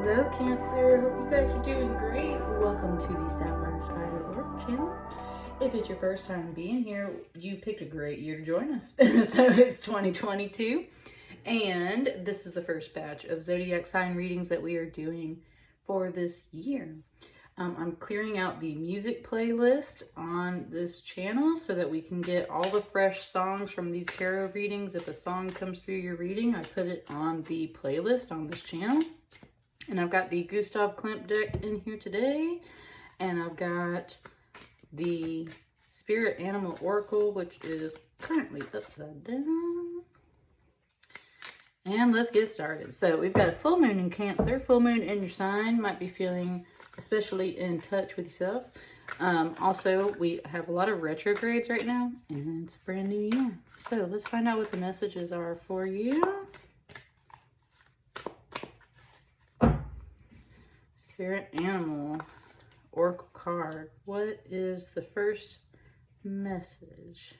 Hello Cancer, hope you guys are doing great. Welcome to the Sapphire Spider Orb channel. If it's your first time being here, you picked a great year to join us. So it's 2022 and this is the first batch of zodiac sign readings that we are doing for this year. I'm clearing out the music playlist on this channel so that we can get all the fresh songs from these tarot readings. If a song comes through your reading, I put it on the playlist on this channel. And I've got the Gustav Klimt deck in here today. And I've got the Spirit Animal Oracle, which is currently upside down. And let's get started. So we've got a full moon in Cancer. Full moon in your sign. Might be feeling especially in touch with yourself. Also, we have a lot of retrogrades right now. And it's a brand new year. So let's find out what the messages are for you. Spirit Animal Oracle card. What is the first message?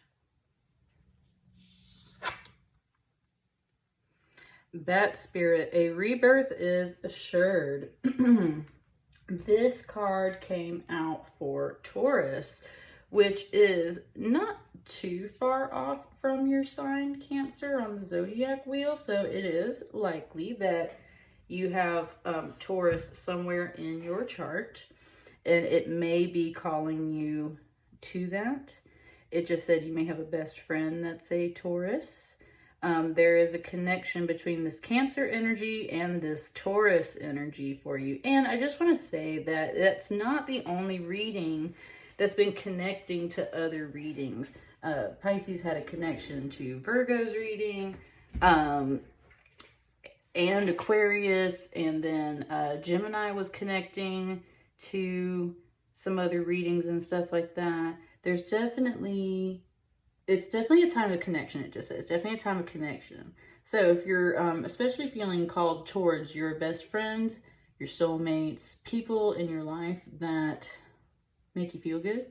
Bat Spirit, a rebirth is assured. This card came out for Taurus, which is not too far off from your sign, Cancer, on the zodiac wheel. So it is likely that you have Taurus somewhere in your chart, and it may be calling you to that. It just said you may have a best friend that's a Taurus. There is a connection between this Cancer energy and this Taurus energy for you. And I just want to say that that's not the only reading that's been connecting to other readings. Pisces had a connection to Virgo's reading, and Aquarius, and then Gemini was connecting to some other readings and stuff like that. There's definitely, it's definitely a time of connection, it just says. It's definitely a time of connection. So if you're especially feeling called towards your best friend, your soulmates, people in your life that make you feel good,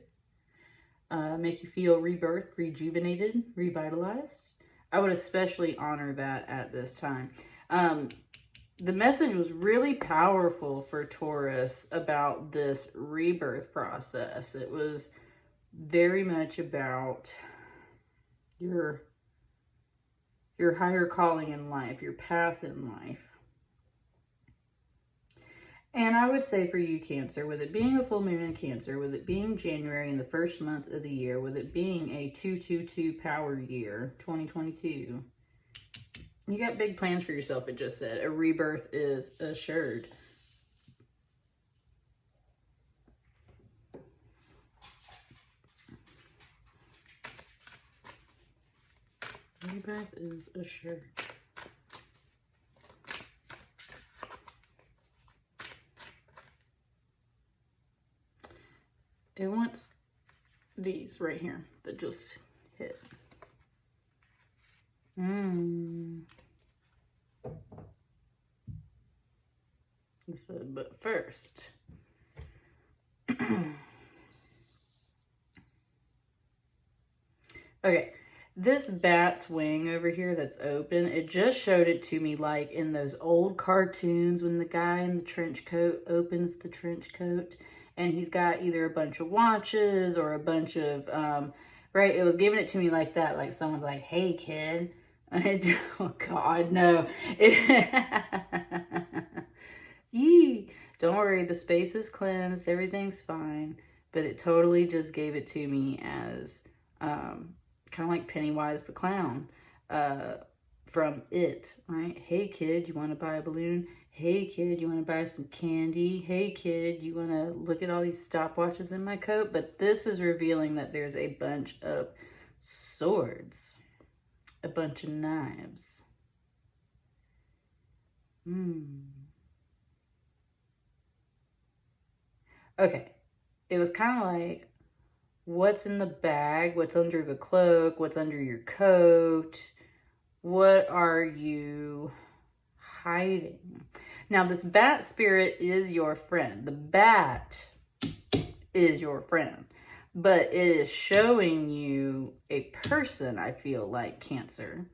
make you feel rebirthed, rejuvenated, revitalized, I would especially honor that at this time. The message was really powerful for Taurus about this rebirth process. It was very much about your higher calling in life, your path in life. And I would say for you, Cancer, with it being a full moon in Cancer, with it being January in the first month of the year, with it being a 222 power year, 2022, you got big plans for yourself, it just said. A rebirth is assured. Rebirth is assured. It wants these right here that just hit. So, but first, okay, this bat's wing over here that's open, it just showed it to me like in those old cartoons when the guy in the trench coat opens the trench coat and he's got either a bunch of watches or a bunch of, right, it was giving it to me like that, like someone's like, hey kid. Oh God, no. Yee. Don't worry, the space is cleansed, everything's fine. But it totally just gave it to me as kind of like Pennywise the Clown from It, right? Hey kid, you want to buy a balloon? Hey kid, you want to buy some candy? Hey kid, you want to look at all these stopwatches in my coat? But this is revealing that there's a bunch of swords. A bunch of knives. Okay. It was kind of like, what's in the bag? What's under the cloak? What's under your coat? What are you hiding? Now, this bat spirit is your friend. The bat is your friend. But it is showing you a person, I feel like, Cancer,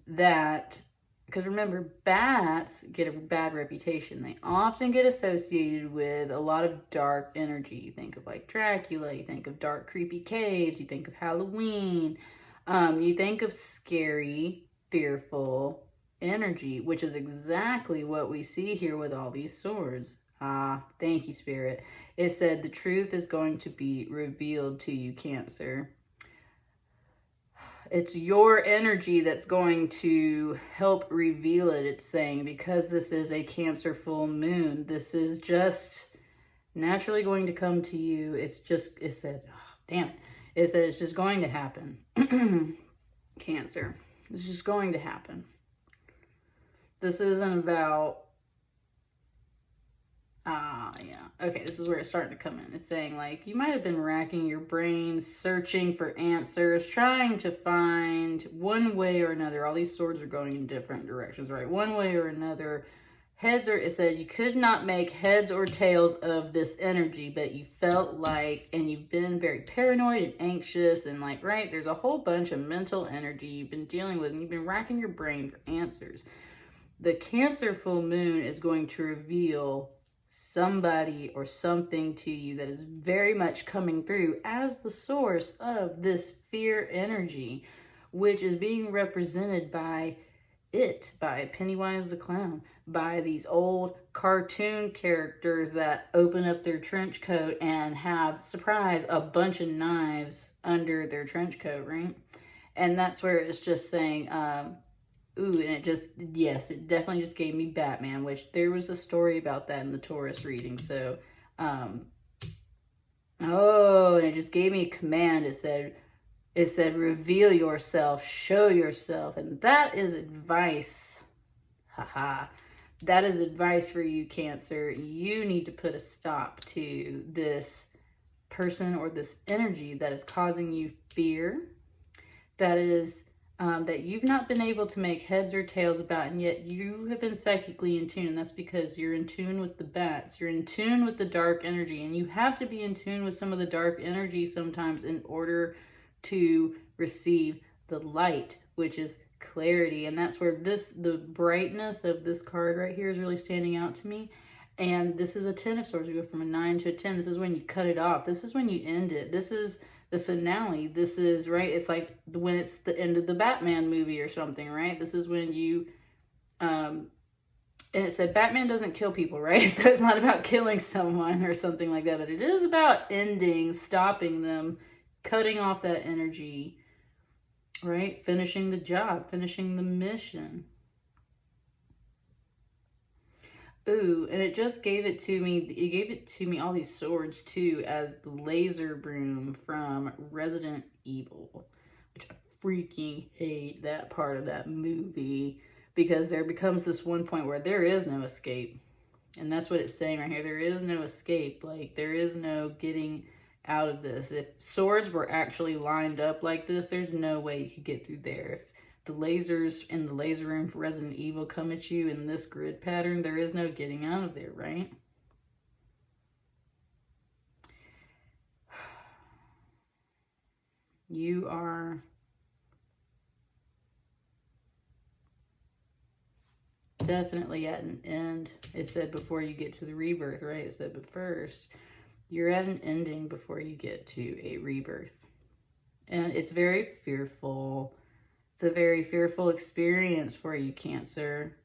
that because remember, bats get a bad reputation. They often get associated with a lot of dark energy. You think of like Dracula, you think of dark, creepy caves, you think of Halloween, you think of scary, fearful energy, which is exactly what we see here with all these swords. Ah, thank you, Spirit. It said the truth is going to be revealed to you, Cancer. It's your energy that's going to help reveal it, it's saying, because this is a Cancer full moon. This is just naturally going to come to you. It's just, it said, oh, damn it. It said it's just going to happen. Cancer. It's just going to happen. This isn't about, yeah. Okay, this is where it's starting to come in. It's saying, like, you might have been racking your brains, searching for answers, trying to find one way or another. All these swords are going in different directions, right? One way or another. Heads, or it said you could not make heads or tails of this energy, but you felt like, and you've been very paranoid and anxious, and like, right, there's a whole bunch of mental energy you've been dealing with, and you've been racking your brain for answers. The Cancer full moon is going to reveal somebody or something to you that is very much coming through as the source of this fear energy, which is being represented by Pennywise the Clown, by these old cartoon characters that open up their trench coat and have, surprise, a bunch of knives under their trench coat, right? And that's where it's just saying, ooh, and it just, yes, it definitely just gave me Batman, which there was a story about that in the Taurus reading. So, oh, and it just gave me a command. It said, reveal yourself, show yourself. And that is advice. Haha. That is advice for you, Cancer. You need to put a stop to this person or this energy that is causing you fear. That is, that you've not been able to make heads or tails about, and yet you have been psychically in tune, and that's because you're in tune with the bats. You're in tune with the dark energy, and you have to be in tune with some of the dark energy sometimes in order to receive the light, which is clarity. And that's where the brightness of this card right here is really standing out to me. And this is a 10 of swords. We go from a 9 to a 10. This is when you cut it off. This is when you end it. This is the finale. This is, right, it's like when it's the end of the Batman movie or something, right? This is when you, and it said Batman doesn't kill people, right? So it's not about killing someone or something like that, but it is about ending, stopping them, cutting off that energy, right? Finishing the job, finishing the mission. Ooh, and it just gave it to me. It gave it to me, all these swords too, as the laser broom from Resident Evil, which I freaking hate that part of that movie, because there becomes this one point where there is no escape. And that's what it's saying right here. There is no escape. Like, there is no getting out of this. If swords were actually lined up like this, there's no way you could get through there. If the lasers in the laser room for Resident Evil come at you in this grid pattern, there is no getting out of there, right? You are definitely at an end. It said before you get to the rebirth, right? It said, but first, you're at an ending before you get to a rebirth. And it's very fearful. It's a very fearful experience for you, Cancer.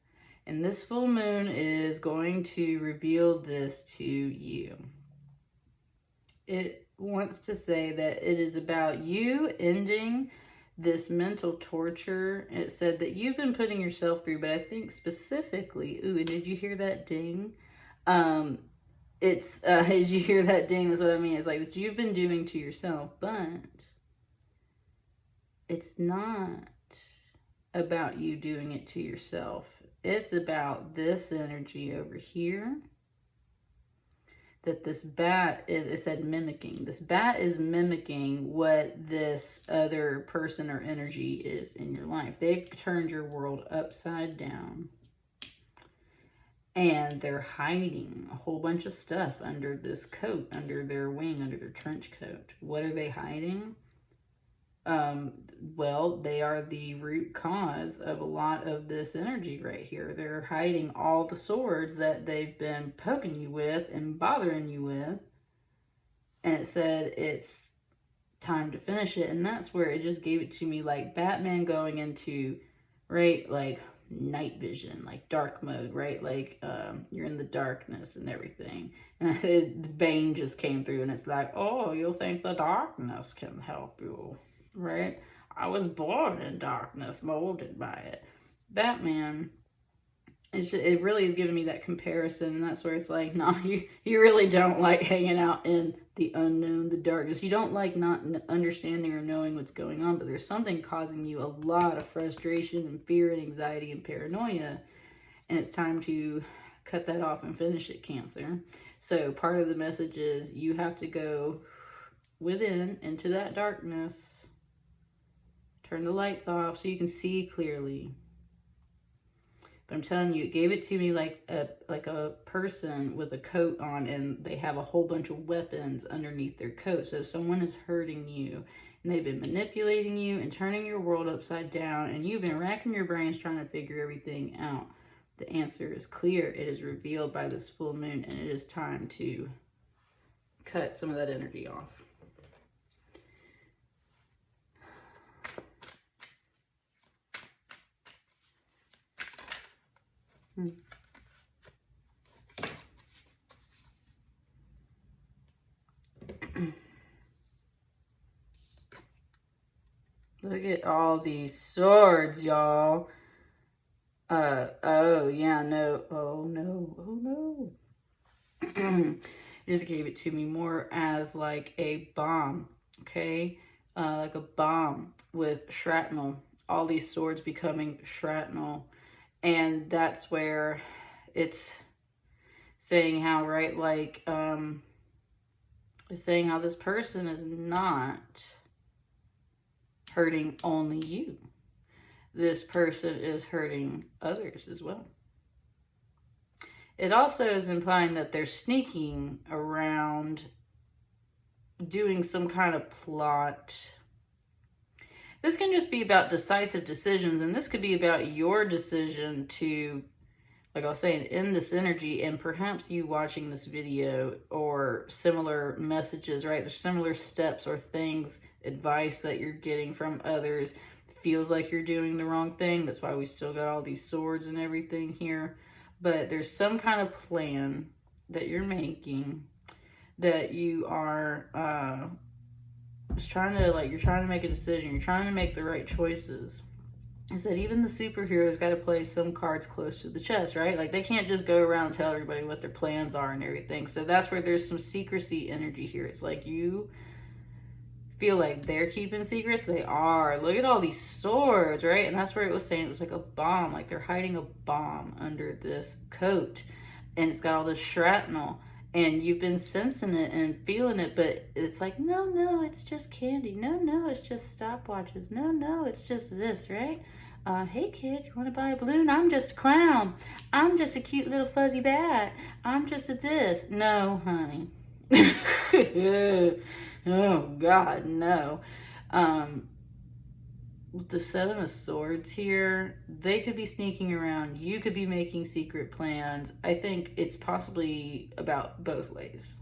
And this full moon is going to reveal this to you. It wants to say that it is about you ending this mental torture. It said that you've been putting yourself through, but I think specifically, ooh, and did you hear that ding? Did you hear that ding? That's what I mean. It's like that you've been doing to yourself, but it's not about you doing it to yourself. It's about this energy over here that this bat is, it said mimicking. This bat is mimicking what this other person or energy is in your life. They've turned your world upside down. And they're hiding a whole bunch of stuff under this coat, under their wing, under their trench coat. What are they hiding? Well, they are the root cause of a lot of this energy right here. They're hiding all the swords that they've been poking you with and bothering you with. And it said it's time to finish it. And that's where it just gave it to me like Batman going into, right, like night vision, like dark mode, right? Like you're in the darkness and everything. And Bane just came through and it's like, oh, you'll think the darkness can help you, right? I was born in darkness, molded by it. Batman, it really is giving me that comparison, and that's where it's like, no, you really don't like hanging out in the unknown, the darkness. You don't like not understanding or knowing what's going on, but there's something causing you a lot of frustration and fear and anxiety and paranoia, and it's time to cut that off and finish it, Cancer. So part of the message is you have to go within into that darkness. Turn the lights off so you can see clearly. But I'm telling you, it gave it to me like a person with a coat on and they have a whole bunch of weapons underneath their coat. So someone is hurting you and they've been manipulating you and turning your world upside down, and you've been racking your brains trying to figure everything out. The answer is clear. It is revealed by this full moon, and it is time to cut some of that energy off. Look at all these swords, y'all. Oh, yeah, no. Oh, no. Oh, no. Just gave it to me more as like a bomb, okay? Like a bomb with shrapnel. All these swords becoming shrapnel. And that's where it's saying how, right, like, it's saying how this person is not hurting only you. This person is hurting others as well. It also is implying that they're sneaking around doing some kind of plot. This can just be about decisive decisions, and this could be about your decision to, like I was saying, end this energy, and perhaps you watching this video or similar messages, right? There's similar steps or things, advice that you're getting from others. It feels like you're doing the wrong thing. That's why we still got all these swords and everything here. But there's some kind of plan that you're making that you are just trying to, like, you're trying to make a decision. You're trying to make the right choices. I said even the superheroes got to play some cards close to the chest, right? Like, they can't just go around and tell everybody what their plans are and everything. So that's where there's some secrecy energy here. It's like you feel like they're keeping secrets. They are. Look at all these swords, right? And that's where it was saying it was like a bomb. Like, they're hiding a bomb under this coat. And it's got all this shrapnel. And you've been sensing it and feeling it, but it's like, no, no, it's just candy. No, no, it's just stopwatches. No, no, it's just this, right? Hey, kid, you want to buy a balloon? I'm just a clown. I'm just a cute little fuzzy bat. I'm just a this. No, honey. Oh, God, no. With the Seven of Swords here, they could be sneaking around. You could be making secret plans. I think it's possibly about both ways.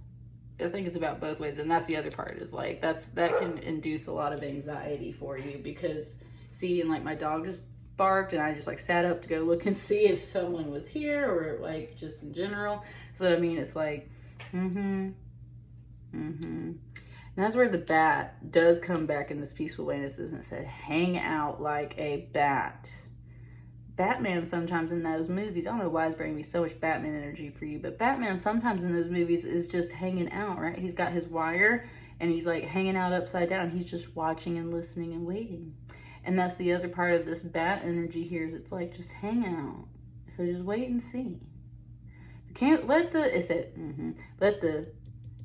I think it's about both ways. And that's the other part, is like, that can induce a lot of anxiety for you, because see, and like my dog just barked and I just like sat up to go look and see if someone was here, or like just in general. So I mean, it's like, And that's where the bat does come back in this peaceful way. And it said, hang out like a bat. Batman sometimes in those movies, I don't know why it's bringing me so much Batman energy for you, but Batman sometimes in those movies is just hanging out, right? He's got his wire and he's like hanging out upside down. He's just watching and listening and waiting. And that's the other part of this bat energy here, is it's like, just hang out. So just wait and see. You can't let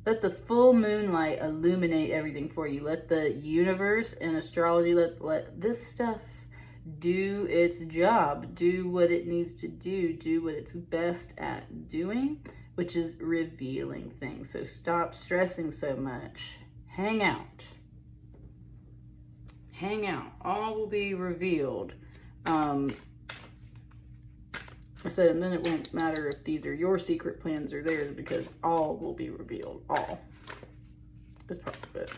let the full moonlight illuminate everything for you. Let the universe and astrology, let this stuff do its job. Do what it needs to do. Do what it's best at doing, which is revealing things. So stop stressing so much. Hang out. hang out. All will be revealed. I said, and then it won't matter if these are your secret plans or theirs, because all will be revealed. All. This part of it.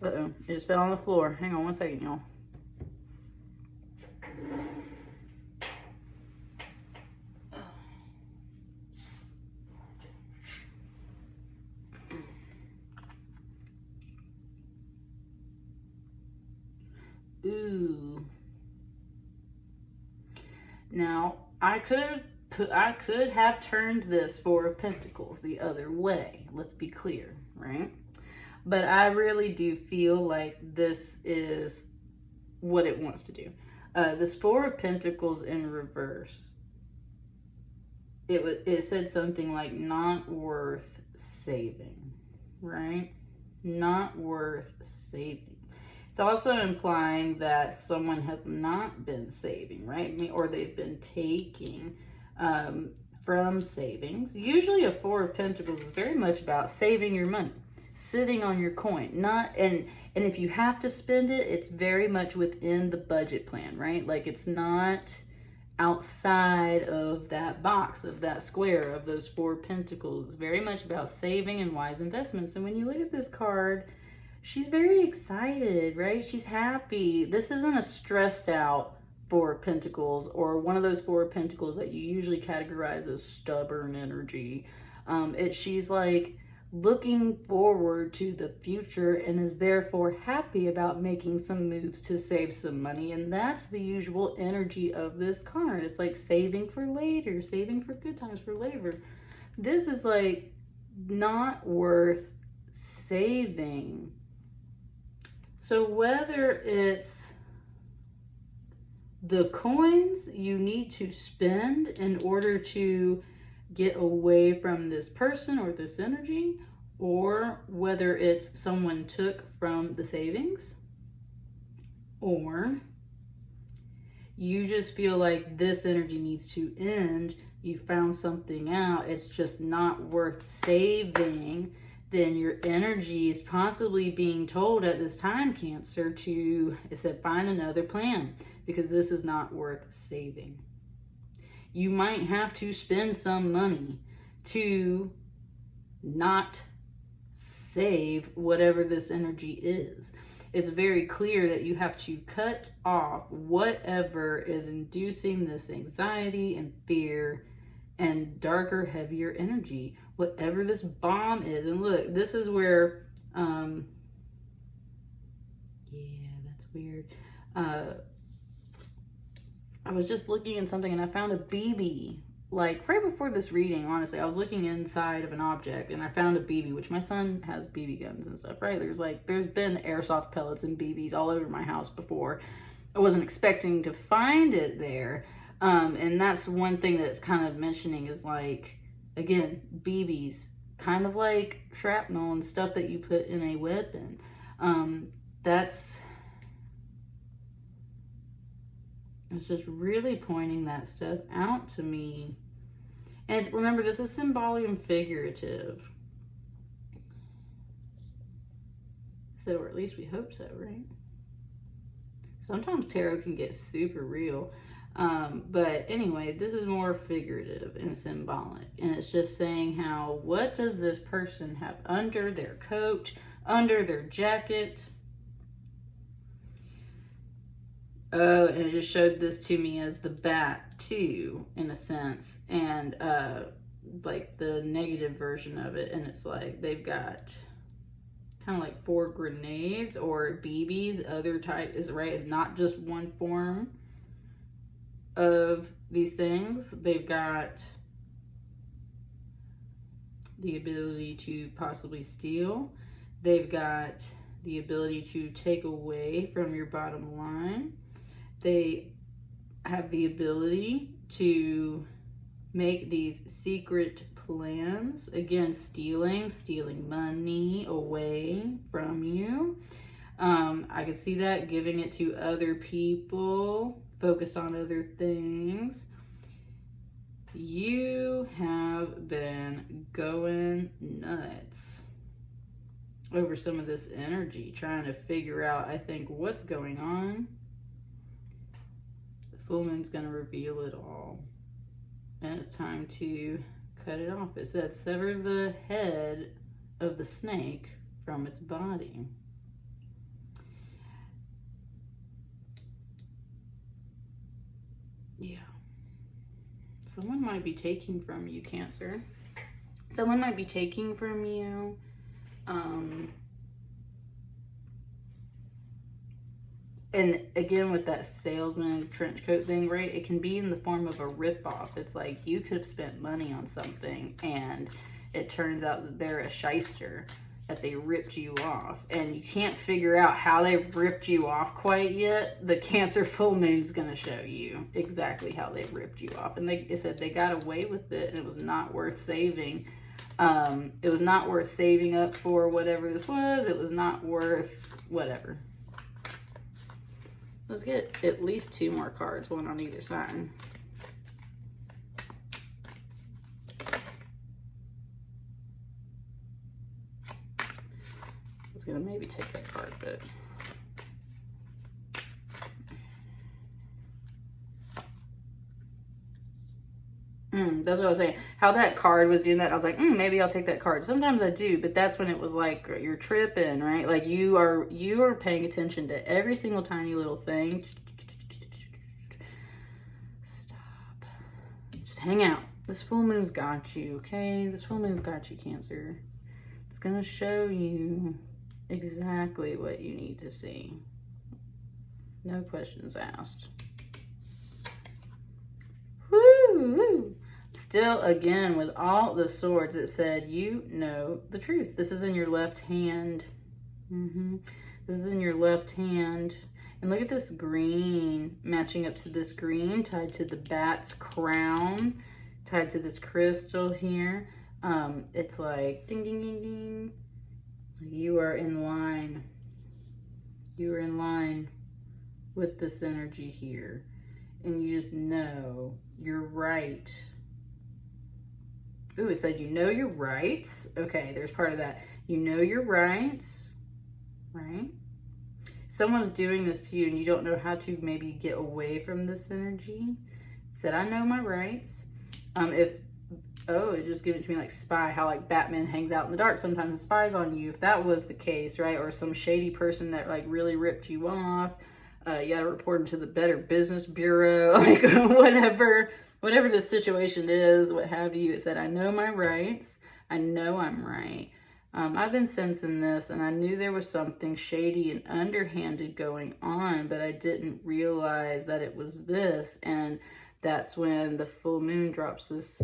Uh-oh. It just fell on the floor. Hang on one second, y'all. Ooh. Now, I could have turned this Four of Pentacles the other way. Let's be clear, right? But I really do feel like this is what it wants to do. This Four of Pentacles in reverse. It said something like not worth saving, right? Not worth saving. It's also implying that someone has not been saving, right? Or they've been taking from savings. Usually a Four of Pentacles is very much about saving your money, sitting on your coin. And if you have to spend it, it's very much within the budget plan, right? Like it's not outside of that box, of that square, of those Four of Pentacles. It's very much about saving and wise investments. And when you look at this card, she's very excited, right? She's happy. This isn't a stressed out Four of Pentacles, or one of those Four of Pentacles that you usually categorize as stubborn energy. She's like looking forward to the future and is therefore happy about making some moves to save some money. And that's the usual energy of this card. It's like saving for later, saving for good times for later. This is like not worth saving. So whether it's the coins you need to spend in order to get away from this person or this energy, or whether it's someone took from the savings, or you just feel like this energy needs to end, you found something out, it's just not worth saving, then your energy is possibly being told at this time, Cancer, to, it said, find another plan, because this is not worth saving. You might have to spend some money to not save whatever this energy is. It's very clear that you have to cut off whatever is inducing this anxiety and fear and darker, heavier energy, whatever this bomb is. And look, this is where, yeah, that's weird. I was just looking in something and I found a BB. Like right before this reading, honestly, I was looking inside of an object and I found a BB, which my son has BB guns and stuff, right? There's been airsoft pellets and BBs all over my house before. I wasn't expecting to find it there. And that's one thing that's kind of mentioning is like, again, BBs, kind of like shrapnel and stuff that you put in a weapon. It's just really pointing that stuff out to me. And remember, this is symbolic and figurative. So, or at least we hope so, right? Sometimes tarot can get super real. But anyway, this is more figurative and symbolic. And it's just saying how, what does this person have under their coat, under their jacket? Oh, and it just showed this to me as the bat too, in a sense, and like the negative version of it. And it's like they've got kind of like 4 grenades or BBs. Other type is right. It's not just one form of these things. They've got the ability to possibly steal. They've got the ability to take away from your bottom line. They have the ability to make these secret plans. Again, stealing money away from you. I can see that, giving it to other people, focused on other things. You have been going nuts. over some of this energy, trying to figure out, I think, what's going on. The full moon's going to reveal it all. And it's time to cut it off. It said, sever the head of the snake from its body. Yeah. Someone might be taking from you, Cancer. Someone might be taking from you. And again, with that salesman trench coat thing, right? It can be in the form of a ripoff. It's like you could have spent money on something and it turns out that they're a shyster, that they ripped you off. And you can't figure out how they've ripped you off quite yet. The Cancer full moon's going to show you exactly how they've ripped you off. And they said they got away with it and it was not worth saving. It was not worth saving up for whatever this was. It was not worth whatever. Let's get at least 2 more cards, one on either side. I was gonna maybe take that card, but that's what I was saying. How that card was doing that, I was like, maybe I'll take that card. Sometimes I do, but that's when it was like you're tripping, right? Like you are paying attention to every single tiny little thing. Stop. Just hang out. This full moon's got you, okay? This full moon's got you, Cancer. It's gonna show you exactly what you need to see. No questions asked. Woo! Still, again, with all the swords, it said, you know the truth. This is in your left hand. This is in your left hand. And look at this green matching up to this green, tied to the bat's crown, tied to this crystal here. It's like, ding, ding, ding, ding. You are in line. You are in line with this energy here. And you just know you're right. Ooh, it said you know your rights. Okay, there's part of that. You know your rights, right? Someone's doing this to you and you don't know how to maybe get away from this energy. It said, I know my rights. It just gave it to me like spy, how like Batman hangs out in the dark sometimes and spies on you. If that was the case, right? Or some shady person that like really ripped you off. You gotta report them to the Better Business Bureau, like whatever the situation is, what have you. It said, I know my rights. I know I'm right. I've been sensing this, and I knew there was something shady and underhanded going on, but I didn't realize that it was this. And that's when the full moon drops this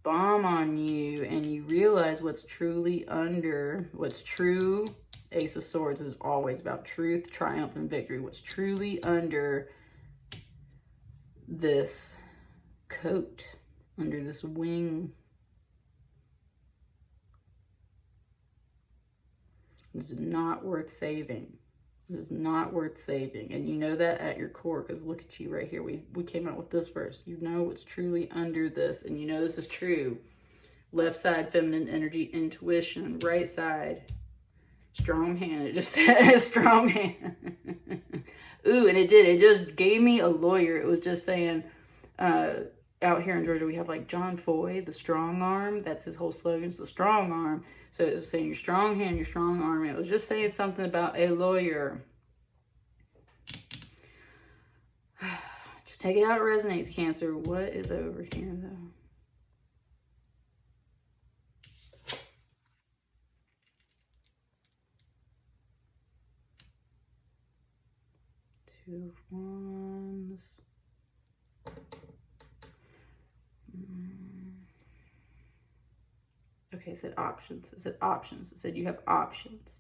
bomb on you, and you realize what's truly under, what's true. Ace of Swords is always about truth, triumph, and victory. What's truly under this coat, under this wing. It's not worth saving. It is not worth saving. And you know that at your core, because look at you right here. We came out with this verse. You know what's truly under this, and you know this is true. Left side, feminine energy, intuition. Right side, strong hand. It just says strong hand. Ooh, and it did. It just gave me a lawyer. It was just saying, out here in Georgia, we have like John Foy, the strong arm. That's his whole slogan, it's the strong arm. So it was saying your strong hand, your strong arm. It was just saying something about a lawyer. Just take it how it resonates, Cancer. What is over here, though? Two of Wands. Okay, it said options. It said options. It said you have options.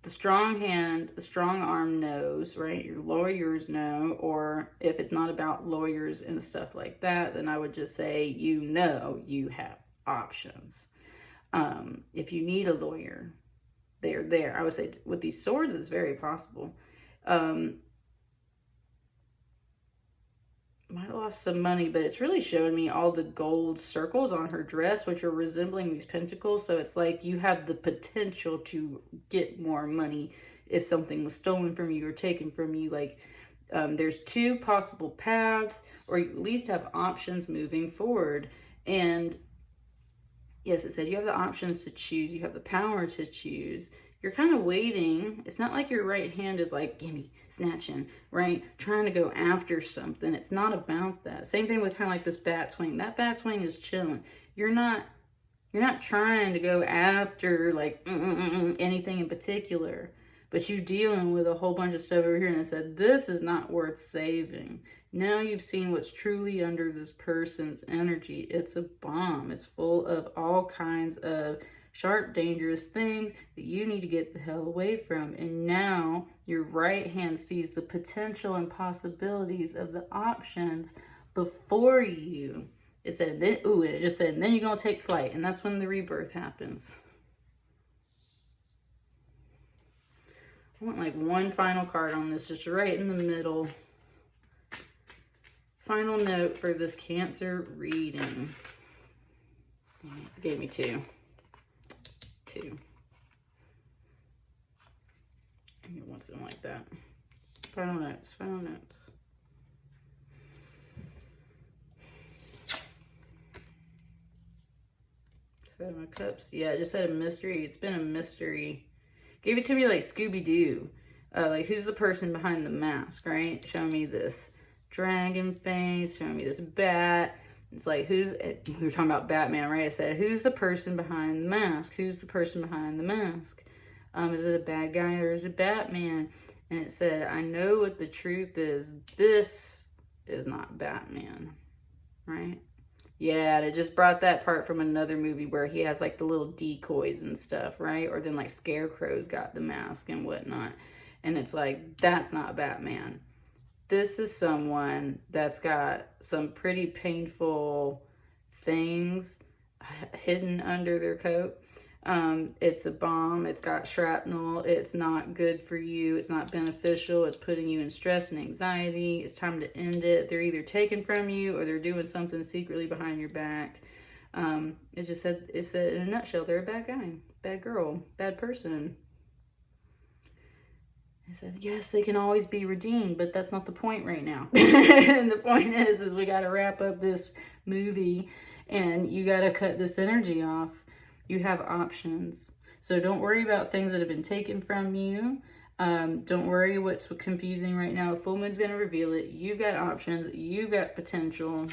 The strong hand, the strong arm knows, right? Your lawyers know, or if it's not about lawyers and stuff like that, then I would just say, you know, you have options. If you need a lawyer, they're there. I would say with these swords, it's very possible. might have lost some money, but it's really showing me all the gold circles on her dress, which are resembling these pentacles. So it's like you have the potential to get more money if something was stolen from you or taken from you. Like there's two possible paths, or you at least have options moving forward. And yes, it said you have the options to choose. You have the power to choose. You're kind of waiting. It's not like your right hand is like, gimme, snatching, right? Trying to go after something. It's not about that. Same thing with kind of like this bat swing. That bat swing is chilling. You're not trying to go after like anything in particular, but you're dealing with a whole bunch of stuff over here. And it said, this is not worth saving. Now you've seen what's truly under this person's energy. It's a bomb. It's full of all kinds of sharp, dangerous things that you need to get the hell away from. And now your right hand sees the potential and possibilities of the options before you. It said, then, ooh, it just said, and then you're going to take flight. And that's when the rebirth happens. I want like one final card on this, just right in the middle. Final note for this Cancer reading. It gave me two. I want something like that. Final notes. Seven of Cups. Yeah, it just had a mystery. It's been a mystery. Gave it to me like Scooby-Doo. Like, who's the person behind the mask, right? Show me this dragon face. Show me this bat. It's like, we were talking about Batman, right? I said, who's the person behind the mask? Who's the person behind the mask? Is it a bad guy or is it Batman? And it said, I know what the truth is. This is not Batman, right? Yeah, it just brought that part from another movie where he has like the little decoys and stuff, right? Or then like Scarecrow's got the mask and whatnot. And it's like, that's not Batman. This is someone that's got some pretty painful things hidden under their coat. It's a bomb. It's got shrapnel. It's not good for you. It's not beneficial. It's putting you in stress and anxiety. It's time to end it. They're either taken from you or they're doing something secretly behind your back. It said in a nutshell, they're a bad guy, bad girl, bad person. I said, yes, they can always be redeemed, but that's not the point right now. And the point is we got to wrap up this movie and you got to cut this energy off. You have options. So don't worry about things that have been taken from you. Don't worry what's confusing right now. The full moon's going to reveal it. You've got options. You've got potential.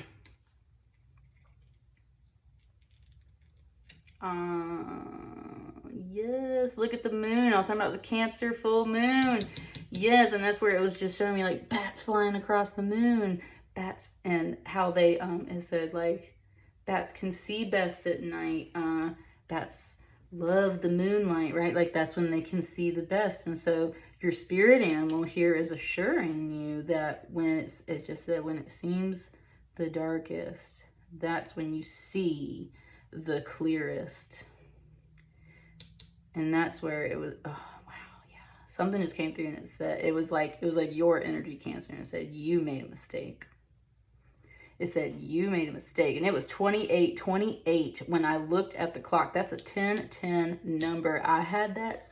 Yes, look at the moon. I was talking about the Cancer full moon. Yes, and that's where it was just showing me like bats flying across the moon. Bats, and how they, it said like bats can see best at night. Bats love the moonlight, right? Like that's when they can see the best. And so your spirit animal here is assuring you that when it just said when it seems the darkest, that's when you see the clearest. And that's where it was, oh wow, yeah. Something just came through and it said, it was like your energy, Cancer, and it said you made a mistake. It said you made a mistake. And it was 2828 when I looked at the clock. That's a 1010 number. I had that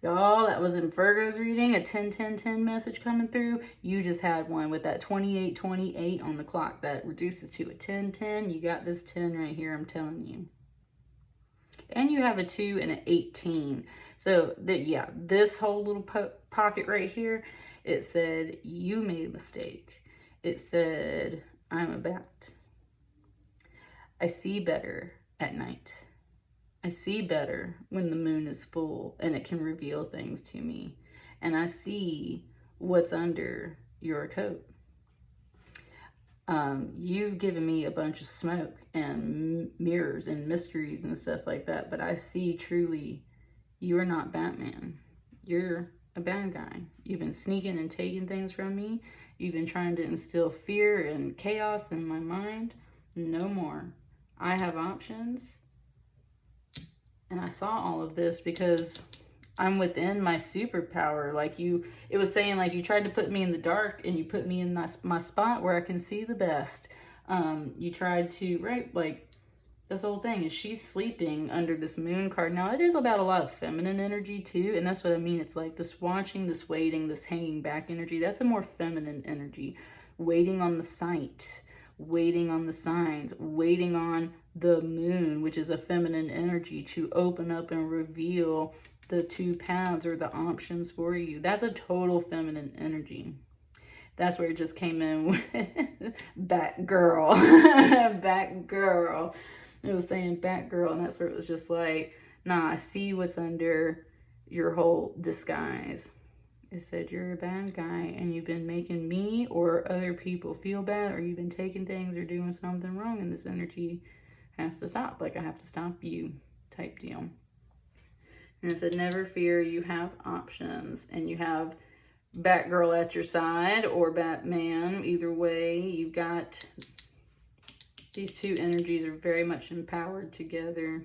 y'all, that was in Virgo's reading, a 101010 message coming through. You just had one with that 2828 on the clock. That reduces to a 1010. You got this 10 right here, I'm telling you. And you have a 2 and an 18. So, yeah, this whole little pocket right here, it said, you made a mistake. It said, I'm a bat. I see better at night. I see better when the moon is full and it can reveal things to me. And I see what's under your coat. You've given me a bunch of smoke and mirrors and mysteries and stuff like that, but I see truly you're not Batman. You're a bad guy. You've been sneaking and taking things from me. You've been trying to instill fear and chaos in my mind. No more. I have options. And I saw all of this because I'm within my superpower. Like it was saying like you tried to put me in the dark and you put me in my spot where I can see the best. You tried to, right, like this whole thing is she's sleeping under this moon card. Now it is about a lot of feminine energy too. And that's what I mean. It's like this watching, this waiting, this hanging back energy. That's a more feminine energy. Waiting on the sight, waiting on the signs, waiting on the moon, which is a feminine energy, to open up and reveal the two paths or the options for you. That's a total feminine energy. That's where it just came in with Batgirl. Batgirl. It was saying Batgirl, and that's where it was just like, nah, I see what's under your whole disguise. It said you're a bad guy and you've been making me or other people feel bad, or you've been taking things or doing something wrong, and this energy has to stop. Like, I have to stop you type deal. And it said, never fear, you have options, and you have Batgirl at your side or Batman. Either way, you've got these two energies are very much empowered together.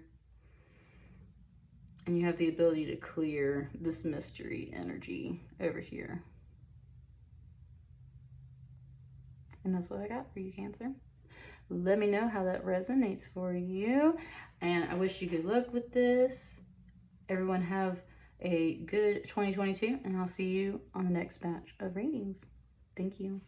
And you have the ability to clear this mystery energy over here. And that's what I got for you, Cancer. Let me know how that resonates for you. And I wish you good luck with this. Everyone have a good 2022. And I'll see you on the next batch of readings. Thank you.